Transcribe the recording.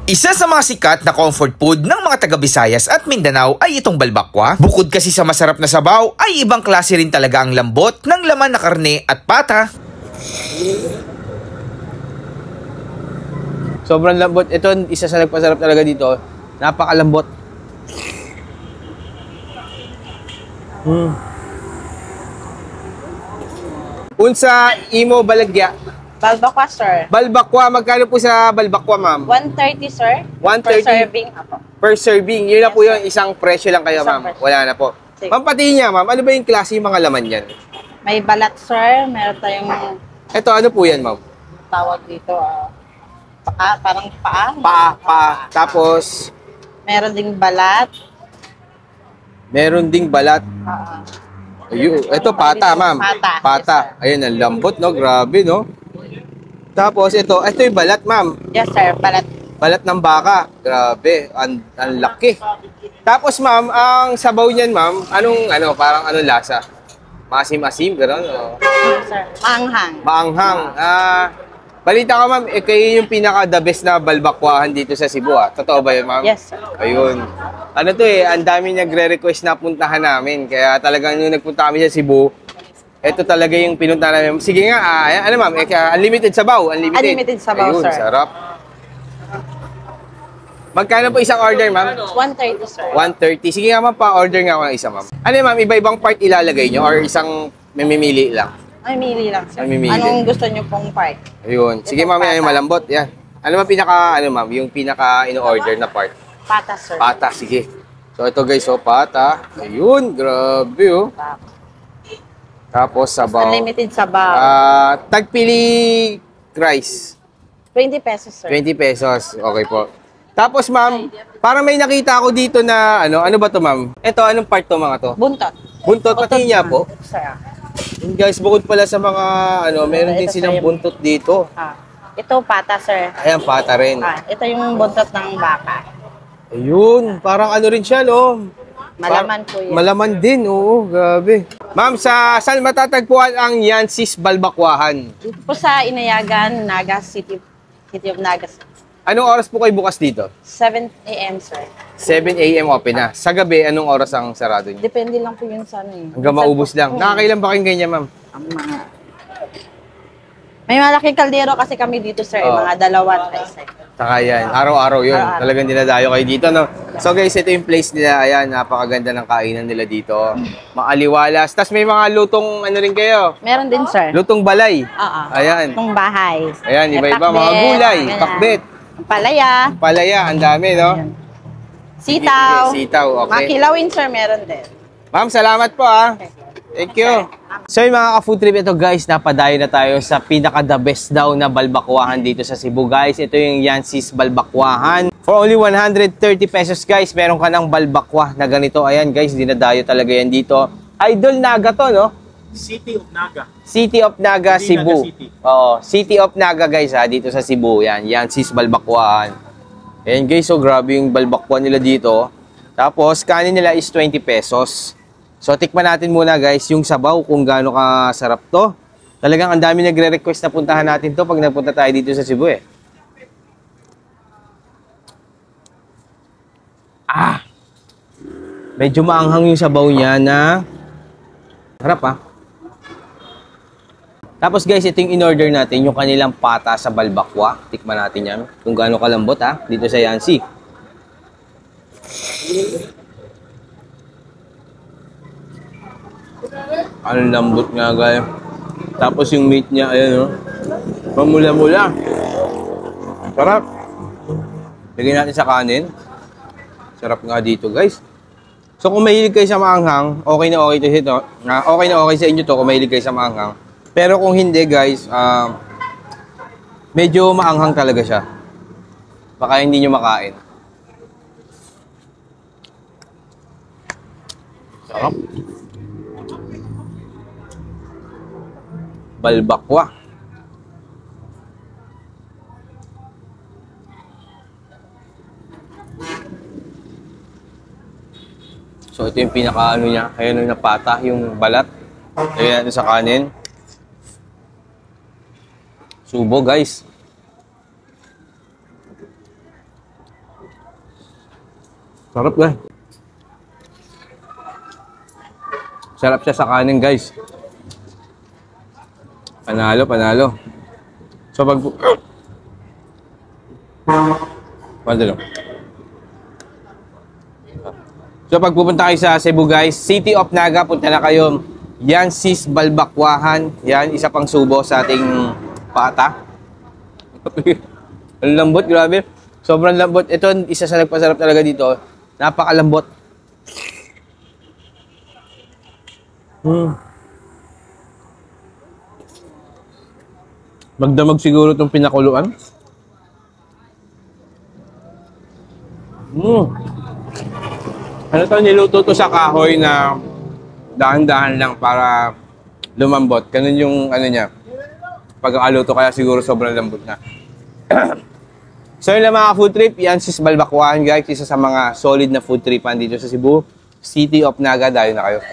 Isa sa mga sikat na comfort food ng mga taga Visayas at Mindanao ay itong balbakwa. Bukod kasi sa masarap na sabaw, ay ibang klase rin talaga ang lambot ng laman na karne at pata. Sobrang lambot. Ito, isa sa nagpasarap talaga dito. Napakalambot. Unsa imo balagya? Balbakwa, sir. Balbakwa, magkano po sa balbakwa, ma'am? 130, sir. 130? Per serving, apo. Per serving. Yun na po yun. Isang presyo lang kayo, ma'am. Wala na po. Sige. Ma'am, pati niya, ma'am. Ano ba yung klase yung mga laman yan? May balat, sir. Meron tayong Ito, ano po yan, ma'am? tawag dito, parang paa. Paa. Tapos, Meron ding balat. meron ding balat. Ayun. Ito, pata, ma'am. Pata. Yes, ayun, ang lambot, no? Grabe, no? Tapos, ito yung balat, ma'am. Yes, sir. Balat. Balat ng baka. Grabe, ang laki. Tapos, ma'am, ang sabaw niyan, ma'am, parang anong lasa? Masim-asim, gano'n? O? Sir. Maanghang. Maanghang. Balita ko, ma'am, kayo yung pinaka-the best na balbakwahan dito sa Cebu, ah. Totoo ba yun, ma'am? Yes, sir. Ayun. Ang dami nagre-request na puntahan namin. Kaya talagang nung nagpunta kami sa Cebu, ito talaga yung pinunta namin. Sige nga, ma'am, unlimited sabaw. Unlimited sabaw, ayun, sir. Sarap. Magkano po isang order, ma'am? 130, sir. 130. Sige nga, ma'am, pa-order nga ako ng isa, ma'am. Ano, ma'am, iba-ibang part ilalagay nyo or isang mamimili lang? Ay, mili lang, sir. Mamimili. Anong gusto nyo pong part? Ayun. Sige, ma'am, yan yung malambot. Yan. Ano ba ma'am, yung pinaka ino-order na part? Pata, sir. Pata, sige. So, ito guys, pata. Ayun, grabe, oh. Tapos, sabaw. Unlimited sabaw. Tagpili rice. 20 pesos, sir. 20 pesos. Okay po. Tapos, ma'am, parang may nakita ako dito na, ano ba to, ma'am? Ito, anong part to, mga to? Buntot. Buntot, pati niya po. Sir. Yun, guys, bukod pala sa mga, meron din Ito, silang sir, buntot dito. Ito, pata, sir. Ayan, pata rin. Ito yung buntot ng baka. Ayun, parang ano rin siya, no? Malaman po yun. Malaman din, oo, grabe. Ma'am, saan matatagpuan ang Yancy's Balbakwahan? Dito po sa Inayagan, Naga City of Nagas. Anong oras po kayo bukas dito? 7 a.m., sir. 7 a.m. open na. Sa gabi, anong oras ang sarado niyo? Depende lang po yun sa ano eh. Hanggang maubos lang. Nakakailan ba kayong ganyan, ma'am? Ang mga... May malaking kaldero kasi kami dito, sir. Oo. Mga dalawa at isa. Saka yan, araw-araw yun. Araw-araw. Talagang dinadayo kayo dito, no? So guys, ito yung place nila. Ayan, napakaganda ng kainan nila dito. Maaliwalas. Tapos may mga lutong ano rin kayo? Meron din, sir. Lutong balay. Oo. Ayan. Itong bahay. Ayan, iba-iba. Pakbet, Mga gulay, ganyan. pakbet, Palaya. palaya. Ang dami, no? Sitaw. Sitaw, okay. Mga kilawin, sir, meron din. Ma'am, salamat po, Thank you. So yung mga ka-food trip, ito guys, napadayo na tayo sa pinaka-the best daw na balbakwahan dito sa Cebu, guys. Ito yung Yancy's Balbakwahan. For only 130 pesos, guys, meron ka ng balbakwa na ganito. Ayan, guys, dinadayo talaga yan dito. Idol Naga to, no? City of Naga. City of Naga, Hindi Cebu. Naga City. Oo, City of Naga, guys, dito sa Cebu. Yan, Yancy's Balbakwahan. Ayan, guys, so grabe yung balbakwa nila dito. Tapos, kanin nila is 20 pesos. So, tikman natin muna, guys, yung sabaw kung gaano kasarap to. Talagang ang dami nagre-request na puntahan natin to pag nagpunta tayo dito sa Cebu, eh. Medyo maanghang yung sabaw niya na harap, Tapos, guys, ito yung in-order natin, yung kanilang pata sa balbakwa. Tikman natin yan kung gaano kalambot, dito sa Yancy. Ang lambot nga, guys. Tapos yung meat niya, ayan, mamula-mula. Sarap. Lagyan natin sa kanin. Sarap nga dito, guys. So, kung mahilig kayo sa maanghang, okay na okay to ito. Okay na okay sa inyo to kung mahilig kayo sa maanghang. Pero kung hindi, guys, medyo maanghang talaga siya. Baka hindi nyo makain. Sarap. Balbakwa. So ito yung pinaka-ano niya, ayun yung napata, yung balat. Lagyan natin sa kanin. Subo, guys. Sarap guys. Sarap siya sa kanin guys. Panalo, panalo. So pag... Panalo. So pag pupunta kayo sa Cebu guys, City of Naga, punta na kayo. Yan sis Balbakwahan. Yan, isa pang subo sa ating pata. Ang lambot, grabe. Sobrang lambot. Ito, isa sa nagpasarap talaga dito. Napakalambot. Magdamag siguro itong pinakuluan. Ano to, niluto to sa kahoy na dahan-dahan lang para lumambot. Ganun yung ano niya. Pagkakaluto kaya siguro sobrang lambot na. So yun lang mga food trip. Yan sis Balbakwahan guys. Isa sa mga solid na food tripan dito sa Cebu. City of Naga. Dahil na kayo.